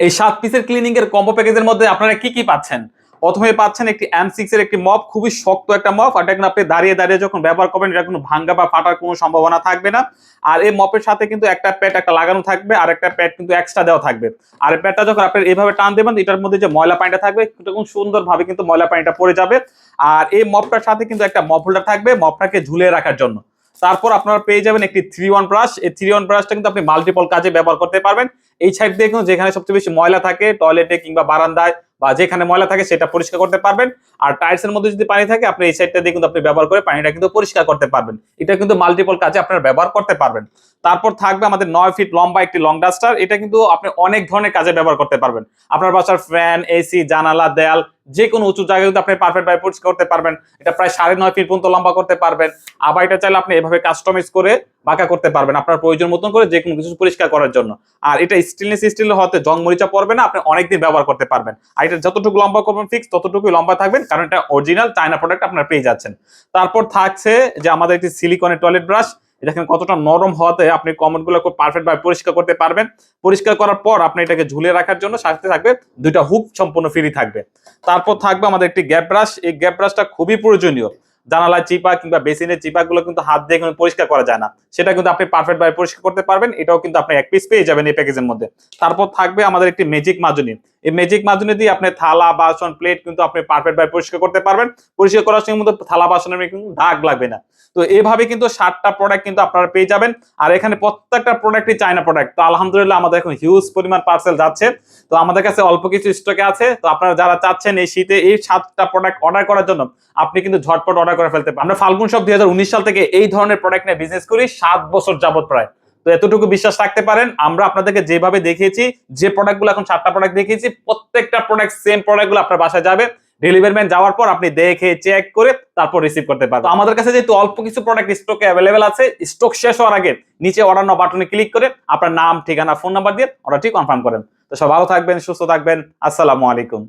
এই 7 পিসের ক্লিনিং এর কম্বো প্যাকেজের মধ্যে আপনারা কি কি পাচ্ছেন? প্রথমে পাচ্ছেন একটি M6 এর একটি মপ, খুবই শক্ত একটা মপ। আর এটা কিন্তু আপনি দাঁড়িয়ে দাঁড়িয়ে যখন ব্যবহার করবেন এটা কোনো ভাঙা বা ফাটার কোনো সম্ভাবনা থাকবে না। আর এই মপের সাথে কিন্তু একটা প্যাড একটা লাগানো থাকবে আর একটা প্যাড কিন্তু এক্সট্রা দেওয়া থাকবে। আর এই প্যাডটা যখন আপনি এইভাবে টান দেবেন এটার মধ্যে যে ময়লা পানিটা থাকবে এরকম সুন্দরভাবে কিন্তু ময়লা পানিটা পড়ে যাবে। আর এই মপটার সাথে কিন্তু একটা মপ হোল্ডার থাকবে মপটাকে ঝুলিয়ে রাখার জন্য। তারপর আপনারা পেয়ে যাবেন একটি 3-in-1 ব্রাশ। এই 3-in-1 ব্রাশটা কিন্তু আপনি মাল্টিপল কাজে ব্যবহার করতে পারবেন। এই সাইড দিয়ে কিন্তু যেখানে সবচেয়ে বেশি ময়লা থাকে টয়লেটে কিংবা বারান্দায় বা যেখানে ময়লা থাকে সেটা পরিষ্কার করতে পারবেন। আর টাইলস এর মধ্যে যদি পানি থাকে আপনি এই সাইডটা দিয়ে কিন্তু আপনি ব্যবহার করে পানিটা কিন্তু পরিষ্কার করতে পারবেন। এটা কিন্তু মাল্টিপল কাজে আপনারা ব্যবহার করতে পারবেন। তারপর থাকবে আমাদের 9 ফিট লম্বা একটি লং ডাস্টার। এটা কিন্তু আপনি অনেক ধরনের কাজে ব্যবহার করতে পারবেন। আপনার বাসার ফ্যান, এসি, জানালা, দেয়াল যে কোনো উঁচু জায়গায় কিন্তু আপনি পারফেক্ট ভাবে পরিষ্কার করতে পারবেন। এটা প্রায় 9.5 ফিট পর্যন্ত লম্বা করতে পারবেন। আবার এটা চাইলে আপনি এভাবে কাস্টমাইজ করে বাঁকা করতে পারবেন আপনার প্রয়োজন মতন করে যে কোনো কিছু পরিষ্কার করার জন্য। আর এটা স্টেনলেস স্টিল হতে জং মরিচা পড়বে না, আপনি অনেকদিন ব্যবহার করতে পারবেন। আর এটা যতটুকু লম্বা করবেন ফিক্স ততটুকুই লম্বা থাকবেন, কারণ এটা অরিজিনাল চায়না প্রোডাক্ট আপনারা পেয়ে যাচ্ছেন। তারপর থাকছে যে আমাদের একটি সিলিকনের টয়লেট ব্রাশ। দেখেন কতটা নরম হওয়াতে আপনি কমোডগুলো খুব পারফেক্ট ভাবে পরিষ্কার করতে পারবেন। পরিষ্কার করার পর আপনি এটাকে ঝুলিয়ে রাখার জন্য সাথে থাকবে দুইটা হুক সম্পূর্ণ ফ্রি থাকবে। তারপর থাকবে আমাদের একটি গ্যাপ ব্রাশ। এই গ্যাপ ব্রাশটা খুবই প্রয়োজনীয়। জানালায় চিপা কিংবা বেসিনের চিপাগুলো কিন্তু হাত দিয়ে কোনো পরিষ্কার করা যায় না, সেটা কিন্তু আপনি পারফেক্ট ভাবে পরিষ্কার করতে পারবেন। এটাও কিন্তু আপনি এক পিস পেয়ে যাবেন এই প্যাকেজের মধ্যে। তারপর থাকবে আমাদের একটি ম্যাজিক মাজনি। এই ম্যাজিক মাজনি দিয়ে আপনি থালা বাসন প্লেট কিন্তু আপনি পারফেক্ট ভাবে পরিষ্কার করতে পারবেন। পরিষ্কার করার সময় মধ্যে থালা বাসনের কিন্তু দাগ লাগবে না। তো এইভাবে কিন্তু 7টা প্রোডাক্ট কিন্তু আপনারা পেয়ে যাবেন। আর এখানে প্রত্যেকটা প্রোডাক্টই চায়না প্রোডাক্ট। তো আলহামদুলিল্লাহ আমাদের এখন হিউজ পরিমাণ পার্সেল যাচ্ছে। তো আমাদের কাছে অল্প কিছু স্টকে আছে। তো আপনারা যারা চাচ্ছেন এই শীতে এই 7টা প্রোডাক্ট অর্ডার করার জন্য আপনি কিন্তু ঝটপট অর্ডার করে ফেলতে পারেন। আমরা ফাল্গুন শপ 2019 সাল থেকে এই ধরনের প্রোডাক্ট নিয়ে বিজনেস করি 7 বছর যাবত প্রায়। তো এতটুকু বিশ্বাস রাখতে পারেন আমরা আপনাদেরকে যেভাবে দেখিয়েছি, যে প্রোডাক্টগুলো এখন 7টা প্রোডাক্ট দেখিয়েছি প্রত্যেকটা প্রোডাক্ট সেম প্রোডাক্টগুলো আপনার বাসায় যাবে। ডেলিভারি ম্যান যাওয়ার পর আপনি দেখে চেক করে তারপর রিসিভ করতে পারবেন। তো আমাদের কাছে যেহেতু অল্প কিছু প্রোডাক্ট স্টকে অ্যাভেলেবেল আছে, স্টক শেষ হওয়ার আগে নিচে অর্ডার নাও বাটনে ক্লিক করে আপনার নাম, ঠিকানা, ফোন নাম্বার দিয়ে অর্ডারটি কনফার্ম করেন। তো সব ভালো থাকবেন, সুস্থ থাকবেন। আসসালামু আলাইকুম।